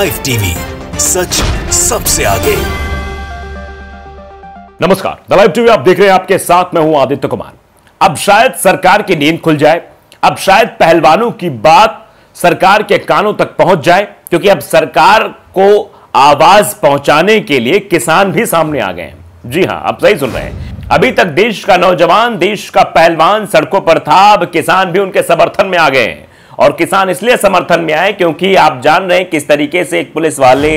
Live TV, सच सबसे आगे। नमस्कार, द लाइव टीवी आप देख रहे हैं, आपके साथ मैं हूं आदित्य कुमार। अब शायद सरकार की नींद खुल जाए, अब शायद पहलवानों की बात सरकार के कानों तक पहुंच जाए, क्योंकि अब सरकार को आवाज पहुंचाने के लिए किसान भी सामने आ गए हैं। जी हां, आप सही सुन रहे हैं। अभी तक देश का नौजवान, देश का पहलवान सड़कों पर था, अब किसान भी उनके समर्थन में आ गए हैं। और किसान इसलिए समर्थन में आए क्योंकि आप जान रहे हैं किस तरीके से एक पुलिस वाले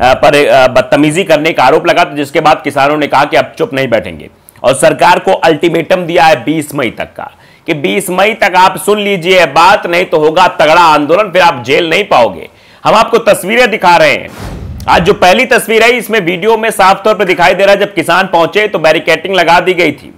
पर बदतमीजी करने का आरोप लगा, जिसके बाद किसानों ने कहा कि अब चुप नहीं बैठेंगे और सरकार को अल्टीमेटम दिया है 20 मई तक का कि 20 मई तक आप सुन लीजिए बात, नहीं तो होगा तगड़ा आंदोलन, फिर आप जेल नहीं पाओगे। हम आपको तस्वीरें दिखा रहे हैं। आज जो पहली तस्वीर है, इसमें वीडियो में साफ तौर पर दिखाई दे रहा है जब किसान पहुंचे तो बैरिकेटिंग लगा दी गई थी,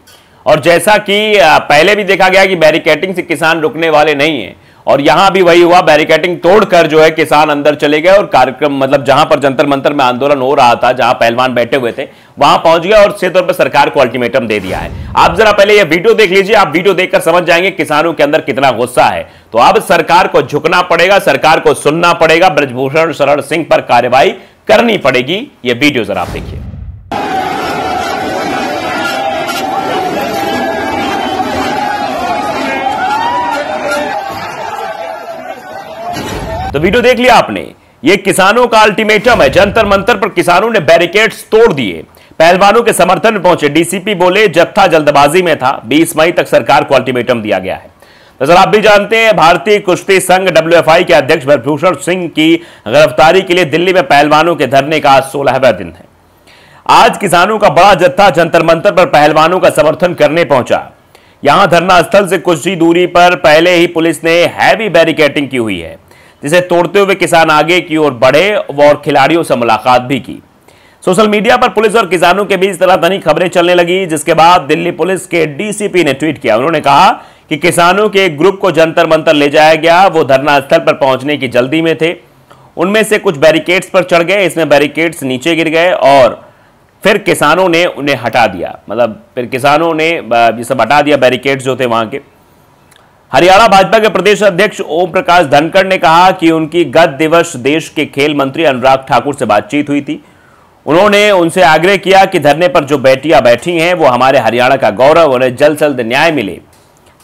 और जैसा कि पहले भी देखा गया कि बैरिकेटिंग से किसान रुकने वाले नहीं है, और यहां भी वही हुआ। बैरिकेटिंग तोड़कर जो है किसान अंदर चले गए और कार्यक्रम, मतलब जहां पर जंतर मंतर में आंदोलन हो रहा था, जहां पहलवान बैठे हुए थे, वहां पहुंच गया और सीधे तौर पर सरकार को अल्टीमेटम दे दिया है। आप जरा पहले ये वीडियो देख लीजिए, आप वीडियो देखकर समझ जाएंगे किसानों के अंदर कितना गुस्सा है। तो अब सरकार को झुकना पड़ेगा, सरकार को सुनना पड़ेगा, ब्रजभूषण शरण सिंह पर कार्रवाई करनी पड़ेगी। ये वीडियो जरा आप देखिए। तो वीडियो देख लिया आपने, ये किसानों का अल्टीमेटम है। जंतर मंतर पर किसानों ने बैरिकेड्स तोड़ दिए, पहलवानों के समर्थन में पहुंचे। डीसीपी बोले जत्था जल्दबाजी में था, 20 मई तक सरकार को अल्टीमेटम दिया गया है। तो सर, आप भी जानते हैं भारतीय कुश्ती संघ WFI के अध्यक्ष ब्रजभूषण सिंह की गिरफ्तारी के लिए दिल्ली में पहलवानों के धरने का आज 16वां दिन है। आज किसानों का बड़ा जत्था जंतर मंतर पर पहलवानों का समर्थन करने पहुंचा। यहां धरना स्थल से कुछ ही दूरी पर पहले ही पुलिस ने हैवी बैरिकेटिंग की हुई है, जिसे तोड़ते हुए किसान आगे की ओर बढ़े और खिलाड़ियों से मुलाकात भी की। सोशल मीडिया पर पुलिस और किसानों के बीच तरह-तरह खबरें चलने लगी, जिसके बाद दिल्ली पुलिस के डीसीपी ने ट्वीट किया। उन्होंने कहा कि किसानों के एक ग्रुप को जंतर मंतर ले जाया गया, वो धरना स्थल पर पहुंचने की जल्दी में थे। उनमें से कुछ बैरिकेड्स पर चढ़ गए, इसमें बैरिकेड्स नीचे गिर गए और फिर किसानों ने उन्हें हटा दिया, मतलब फिर किसानों ने ये सब हटा दिया, बैरिकेड्स जो थे वहां के। हरियाणा भाजपा के प्रदेश अध्यक्ष ओम प्रकाश धनखड़ ने कहा कि उनकी गत दिवस देश के खेल मंत्री अनुराग ठाकुर से बातचीत हुई थी। उन्होंने उनसे आग्रह किया कि धरने पर जो बेटियां बैठी हैं वो हमारे हरियाणा का गौरव, उन्हें जल्द से जल्द न्याय मिले,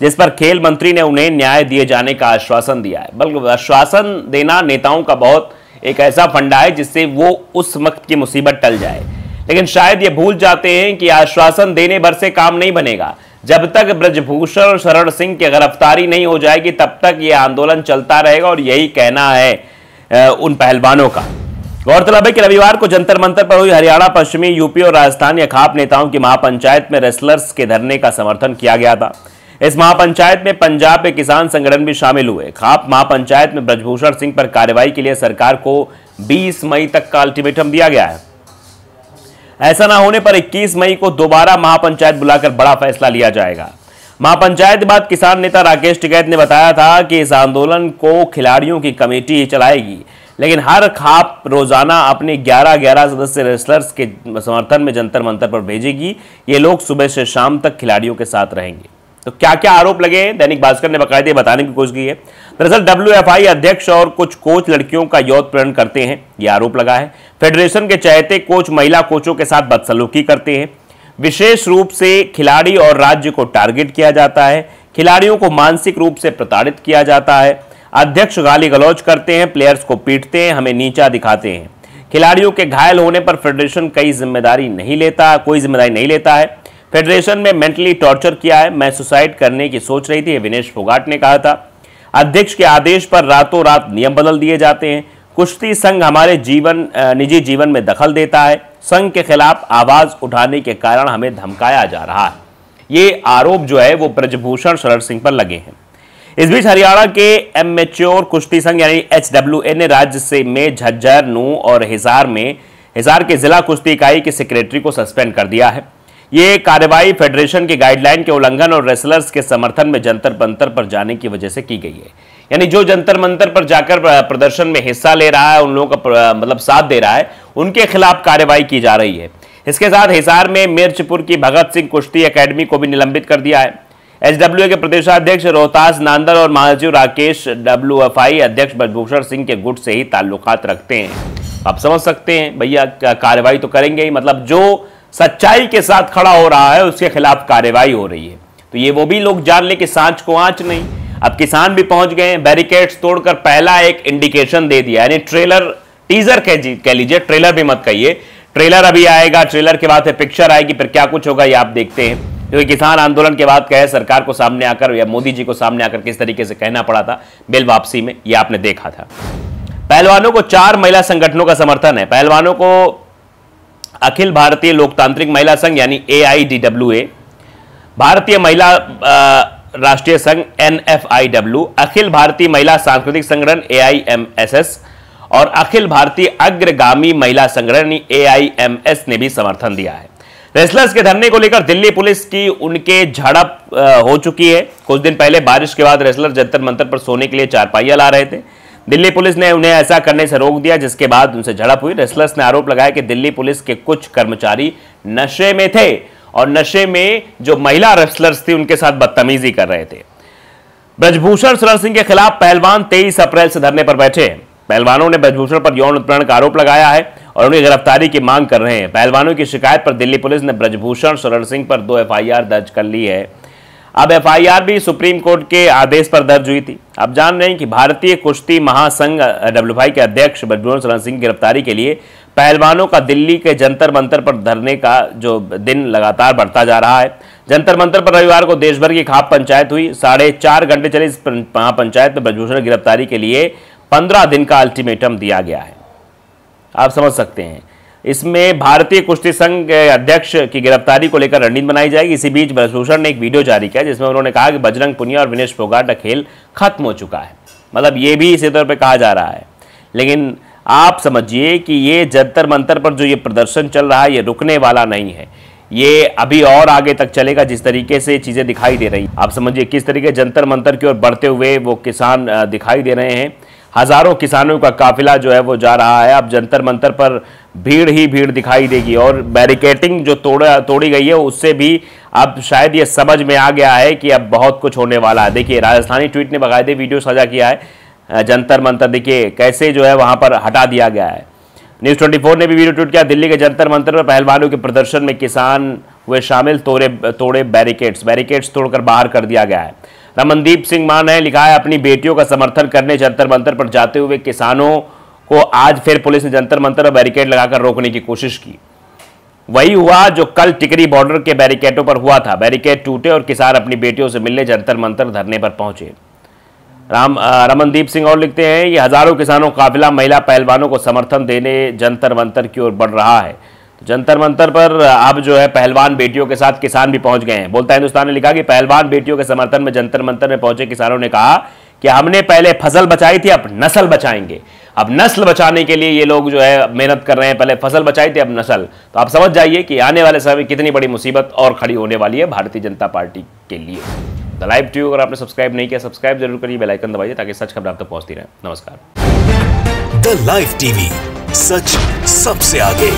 जिस पर खेल मंत्री ने उन्हें न्याय दिए जाने का आश्वासन दिया है। बल्कि आश्वासन देना नेताओं का बहुत एक ऐसा फंडा है जिससे वो उस वक्त की मुसीबत टल जाए, लेकिन शायद ये भूल जाते हैं कि आश्वासन देने भर से काम नहीं बनेगा। जब तक ब्रजभूषण शरण सिंह की गिरफ्तारी नहीं हो जाएगी तब तक यह आंदोलन चलता रहेगा, और यही कहना है उन पहलवानों का। गौरतलब है कि रविवार को जंतर मंतर पर हुई हरियाणा, पश्चिमी यूपी और राजस्थान या खाप नेताओं की महापंचायत में रेसलर्स के धरने का समर्थन किया गया था। इस महापंचायत में पंजाब के किसान संगठन भी शामिल हुए। खाप महापंचायत में ब्रजभूषण सिंह पर कार्रवाई के लिए सरकार को 20 मई तक का अल्टीमेटम दिया गया है। ऐसा ना होने पर 21 मई को दोबारा महापंचायत बुलाकर बड़ा फैसला लिया जाएगा। महापंचायत के बाद किसान नेता राकेश टिकैत ने बताया था कि इस आंदोलन को खिलाड़ियों की कमेटी ही चलाएगी, लेकिन हर खाप रोजाना अपने 11 सदस्य रेसलर्स के समर्थन में जंतर मंतर पर भेजेगी। ये लोग सुबह से शाम तक खिलाड़ियों के साथ रहेंगे। तो क्या क्या आरोप लगे हैं, दैनिक भास्कर ने बाकायदे बताने की कोशिश की है। दरअसल WFI अध्यक्ष और कुछ कोच लड़कियों का यौन प्रेरण करते हैं, यह आरोप लगा है। फेडरेशन के चहेते कोच महिला कोचों के साथ बदसलूकी करते हैं। विशेष रूप से खिलाड़ी और राज्य को टारगेट किया जाता है। खिलाड़ियों को मानसिक रूप से प्रताड़ित किया जाता है। अध्यक्ष गाली गलौज करते हैं, प्लेयर्स को पीटते हैं, हमें नीचा दिखाते हैं। खिलाड़ियों के घायल होने पर फेडरेशन कोई जिम्मेदारी नहीं लेता है। फेडरेशन में मेंटली टॉर्चर किया है। मैं सुसाइड करने की सोच रही थी, विनेश फोगाट ने कहा था। अध्यक्ष के आदेश पर रातों रात नियम बदल दिए जाते हैं। कुश्ती संघ हमारे निजी जीवन में दखल देता है। संघ के खिलाफ आवाज उठाने के कारण हमें धमकाया जा रहा है। ये आरोप जो है वो ब्रजभूषण शरण सिंह पर लगे हैं। इस बीच हरियाणा के एमेच्योर कुश्ती संघ यानी HWA ने राज्य में झज्जर, नूंह और हिसार के जिला कुश्ती इकाई के सेक्रेटरी को सस्पेंड कर दिया है। ये कार्रवाई फेडरेशन की गाइडलाइन के उल्लंघन और रेसलर्स के समर्थन में जंतर मंतर पर जाने की वजह से की गई है। यानी जो जंतर मंतर पर जाकर प्रदर्शन में हिस्सा ले रहा है, उन लोगों का मतलब साथ दे रहा है, उनके खिलाफ कार्रवाई की जा रही है। इसके साथ हिसार में मिर्चपुर की भगत सिंह कुश्ती एकेडमी को भी निलंबित कर दिया है। HWA के प्रदेशाध्यक्ष रोहतास नांदल और महासचिव राकेश WFI अध्यक्ष ब्रजभूषण सिंह के गुट से ही ताल्लुकात रखते हैं। आप समझ सकते हैं भैया, कार्रवाई तो करेंगे ही, मतलब जो सच्चाई के साथ खड़ा हो रहा है उसके खिलाफ कार्रवाई हो रही है। तो ये वो भी लोग जान ले कि सांच को आंच नहीं। अब किसान भी पहुंच गए, बैरिकेड्स तोड़कर पहला एक इंडिकेशन दे दिया, यानी ट्रेलर, टीजर कह लीजिए, ट्रेलर भी मत कहिए, ट्रेलर अभी आएगा, ट्रेलर के बाद फिर पिक्चर आएगी, फिर क्या कुछ होगा ये आप देखते हैं। क्योंकि किसान आंदोलन के बाद कहे सरकार को सामने आकर या मोदी जी को सामने आकर किस तरीके से कहना पड़ा था बिल वापसी में, ये आपने देखा था। पहलवानों को 4 महिला संगठनों का समर्थन है। पहलवानों को अखिल भारतीय लोकतांत्रिक महिला संघ यानी AIDWA, भारतीय महिला राष्ट्रीय संघ NFIW, अखिल भारतीय महिला सांस्कृतिक संगठन AIMSS और अखिल भारतीय अग्रगामी महिला संगठन AIMS ने भी समर्थन दिया है। रेसलर्स के धरने को लेकर दिल्ली पुलिस की उनके झड़प हो चुकी है। कुछ दिन पहले बारिश के बाद रेसलर जंतर मंतर पर सोने के लिए चारपाइयां ला रहे थे। दिल्ली पुलिस ने उन्हें ऐसा करने से रोक दिया, जिसके बाद उनसे झड़प हुई। रेसलर्स ने आरोप लगाया कि दिल्ली पुलिस के कुछ कर्मचारी नशे में थे और नशे में जो महिला रेसलर्स थी उनके साथ बदतमीजी कर रहे थे। ब्रजभूषण शरण सिंह के खिलाफ पहलवान 23 अप्रैल से धरने पर बैठे हैं। पहलवानों ने ब्रजभूषण पर यौन उत्पीड़न का आरोप लगाया है और उन्हें गिरफ्तारी की मांग कर रहे हैं। पहलवानों की शिकायत पर दिल्ली पुलिस ने ब्रजभूषण शरण सिंह पर 2 FIR दर्ज कर ली है। अब FIR भी सुप्रीम कोर्ट के आदेश पर दर्ज हुई थी। आप जान रहे हैं कि भारतीय कुश्ती महासंघ WFI के अध्यक्ष ब्रजभूषण शरण सिंह की गिरफ्तारी के लिए पहलवानों का दिल्ली के जंतर मंतर पर धरने का जो दिन लगातार बढ़ता जा रहा है। जंतर मंतर पर रविवार को देश भर की खाप पंचायत हुई। 4.5 घंटे चली इस महापंचायत में ब्रजभूषण की गिरफ्तारी के लिए 15 दिन का अल्टीमेटम दिया गया है। आप समझ सकते हैं, इसमें भारतीय कुश्ती संघ के अध्यक्ष की गिरफ्तारी को लेकर रणनीति बनाई जाएगी। इसी बीच ब्रजभूषण ने एक वीडियो जारी किया जिसमें उन्होंने कहा कि बजरंग पुनिया और विनेश फोगाट का खेल खत्म हो चुका है। मतलब ये भी इसी तौर पे कहा जा रहा है। लेकिन आप समझिए कि ये जंतर मंतर पर जो ये प्रदर्शन चल रहा है ये रुकने वाला नहीं है, ये अभी और आगे तक चलेगा। जिस तरीके से चीज़ें दिखाई दे रही, आप समझिए किस तरीके जंतर मंतर की ओर बढ़ते हुए वो किसान दिखाई दे रहे हैं। हजारों किसानों का काफिला जो है वो जा रहा है। अब जंतर मंतर पर भीड़ ही भीड़ दिखाई देगी और बैरिकेटिंग जो तोड़ी गई है उससे भी अब शायद ये समझ में आ गया है कि अब बहुत कुछ होने वाला है। देखिए, राजस्थानी ट्वीट ने बाकायदे वीडियो साझा किया है जंतर मंतर, देखिए कैसे जो है वहां पर हटा दिया गया है। न्यूज़ 24 ने भी वीडियो ट्वीट किया। दिल्ली के जंतर मंतर पर पहलवानों के प्रदर्शन में किसान हुए शामिल, तोड़े बैरिकेड्स तोड़कर बाहर कर दिया गया है। रमनदीप सिंह मान ने लिखा है, अपनी बेटियों का समर्थन करने जंतर मंतर पर जाते हुए किसानों को आज फिर पुलिस ने जंतर मंतर पर बैरिकेड लगाकर रोकने की कोशिश की। वही हुआ जो कल टिकरी बॉर्डर के बैरिकेडों पर हुआ था। बैरिकेड टूटे और किसान अपनी बेटियों से मिलने जंतर मंतर धरने पर पहुंचे। रमनदीप सिंह और लिखते हैं, ये हजारों किसानों का काफिला महिला पहलवानों को समर्थन देने जंतर मंतर की ओर बढ़ रहा है। जंतर मंतर पर अब जो है पहलवान बेटियों के साथ किसान भी पहुंच गए हैं। बोलता हिंदुस्तान ने लिखा कि पहलवान बेटियों के समर्थन में जंतर मंतर में पहुंचे किसानों ने कहा कि हमने पहले फसल बचाई थी, अब नस्ल बचाएंगे। अब नस्ल बचाने के लिए ये लोग जो है मेहनत कर रहे हैं। पहले फसल बचाई थी, अब नस्ल। तो आप समझ जाइए कि आने वाले समय में कितनी बड़ी मुसीबत और खड़ी होने वाली है भारतीय जनता पार्टी के लिए। द लाइव टीवी अगर आपने सब्सक्राइब नहीं किया, सब्सक्राइब जरूर करिए, बेल आइकन दबाइए ताकि सच खबर आप तक पहुंचती रहे। नमस्कार। द लाइव टीवी, सच सबसे आगे।